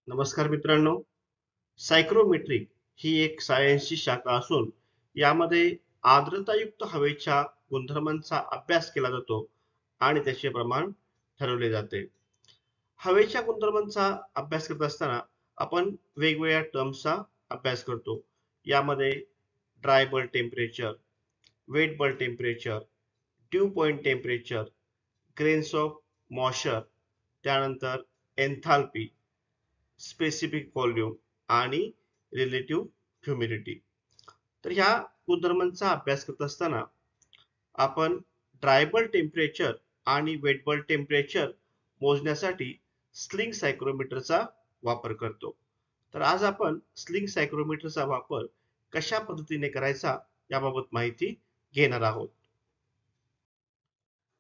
नमस्कार मित्रांनो. सायक्रोमेट्रिक ही एक सायन्सची शाखा असून यामध्ये आर्द्रतायुक्त हवेच्या गुणधर्मांचा अभ्यास केला जातो आणि त्याचे प्रमाण ठरवले जाते. हवेच्या गुणधर्मांचा अभ्यास करत असताना आपण वेगवेगळ्या टर्म्सचा अभ्यास करतो. यामध्ये dry bulb temperature, wet bulb temperature, due point temperature, grains of moisture, त्यानंतर एन्थाल्पी, स्पेसिफिक व्हॉल्यूम आणि रिलेटिव्ह ह्युमिडिटी. तर ह्या गुणधर्मांचा अभ्यास करत असताना आपण ड्राय बल्ब टेम्परेचर आणि वेट बल्ब टेम्परेचर मोजण्यासाठी स्लिंग सायक्रोमीटरचा वापर करतो. तर आज आपण स्लिंग सायक्रोमीटरचा वापर कशा पद्धतीने करायचा याबाबत माहिती घेणार आहोत.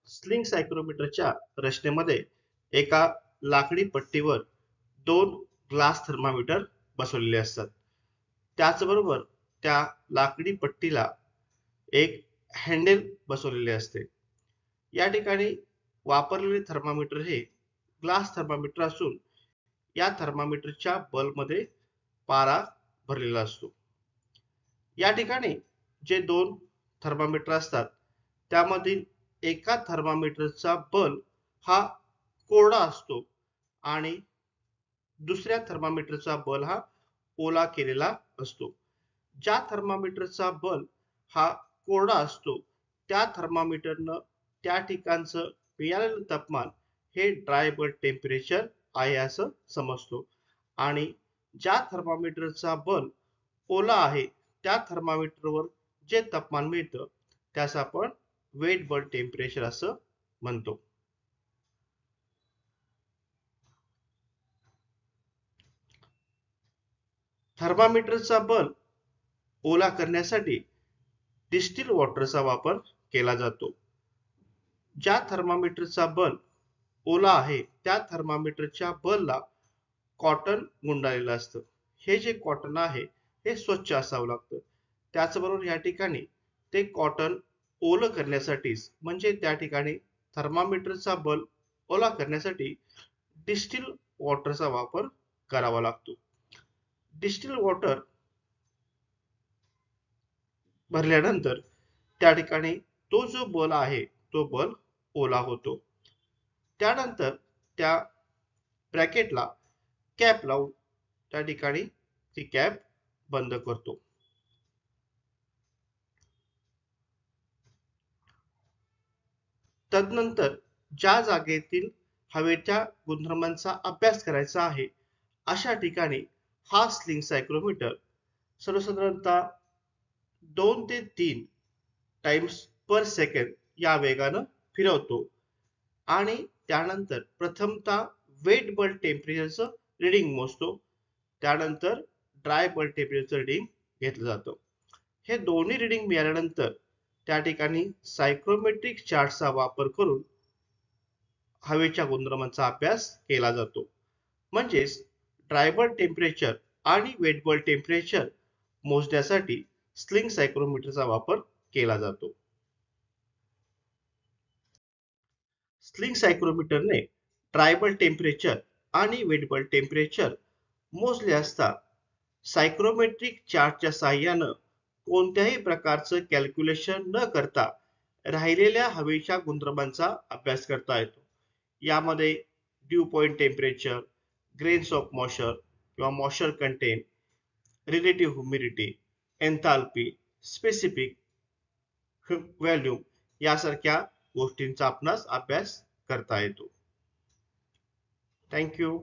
स्लिंग सायक्रोमीटरच्या रचनेमध्ये एका लाकडी पट्टीवर दोन ग्लास थर्मामीटर बसवलेले असतात. त्याचबरोबर त्या लाकडी पट्टीला एक हँडल बसवलेले असते. या ठिकाणी वापरलेले थर्मामीटर हे ग्लास थर्मामीटर असून या थर्मामीटरच्या बल्बमध्ये पारा भरलेला असतो. या ठिकाणी जे दोन थर्मामीटर असतात त्यामधील एका थर्मामीटरचा बल्ब हा कोरडा असतो आणि दुसऱ्या थर्मामीटरचा बल्ब हा ओला केलेला असतो. ज्या थर्मामीटरचा बल्ब हा कोरडा असतो त्या थर्मामीटरनं त्या ठिकाणचं मिळालेलं तापमान हे ड्राय बल्ब टेम्परेचर आहे असं समजतो आणि ज्या थर्मामीटरचा बल्ब ओला आहे त्या थर्मामीटरवर जे तापमान मिळतं त्यास आपण वेट बल्ब टेम्परेचर असं म्हणतो. थर्मामीटरचा बल्ब ओला करण्यासाठी डिस्टिल वॉटरचा वापर केला जातो. ज्या थर्मामीटरचा बल्ब ओला आहे त्या थर्मामीटरच्या बल्बला कॉटन गुंडाळलेलं असतं. हे जे कॉटन आहे हे स्वच्छ असावं लागतं. त्याचबरोबर या ठिकाणी ते कॉटन ओलं करण्यासाठीच म्हणजे त्या ठिकाणी थर्मामीटरचा बल्ब ओला करण्यासाठी डिस्टिल वॉटरचा वापर करावा लागतो. डिस्टिल वॉटर भरल्यानंतर त्या ठिकाणी तो जो बल्ब आहे तो बल्ब ओला होतो. त्यानंतर त्या ब्रॅकेटला कॅप लावून त्या ठिकाणी ती कॅप बंद करतो. तदनंतर ज्या जागेतील हवेच्या गुणधर्मांचा अभ्यास करायचा आहे अशा ठिकाणी हा स्लिंग सायक्रोमीटर सर्वसाधारणतः 2 ते 3 टाइम्स पर सेकंड या वेगानं फिरवतो आणि त्यानंतर प्रथमतः वेट बल्ब टेम्परेचरचं रीडिंग मोजतो. त्यानंतर ड्राय बल्ब टेम्परेचर रीडिंग घेतलं जातं. हे दोन्ही रीडिंग मिळाल्यानंतर त्या ठिकाणी सायक्रोमेट्रिक चार्टचा वापर करून हवेच्या गुणधर्मांचा अभ्यास केला जातो. म्हणजेच ड्राय बल्ब टेम्परेचर आणि वेट बल्ब टेम्परेचर मोजण्यासाठी स्लिंग सायक्रोमीटरचा वापर केला जातो. स्लिंग सायक्रोमीटरने ड्राय बल्ब टेम्परेचर आणि वेट बल्ब टेम्परेचर मोजले असता सायक्रोमेट्रिक चार्टच्या साहाय्यानं कोणत्याही प्रकारचं कॅल्क्युलेशन न करता राहिलेल्या हवेच्या गुणधर्मांचा अभ्यास करता येतो. यामध्ये dew point temperature, grains of moisture किंवा moisture content, relative humidity, enthalpy, specific volume यासारख्या गोष्टींचा आपणास अभ्यास करता येतो. थँक्यू.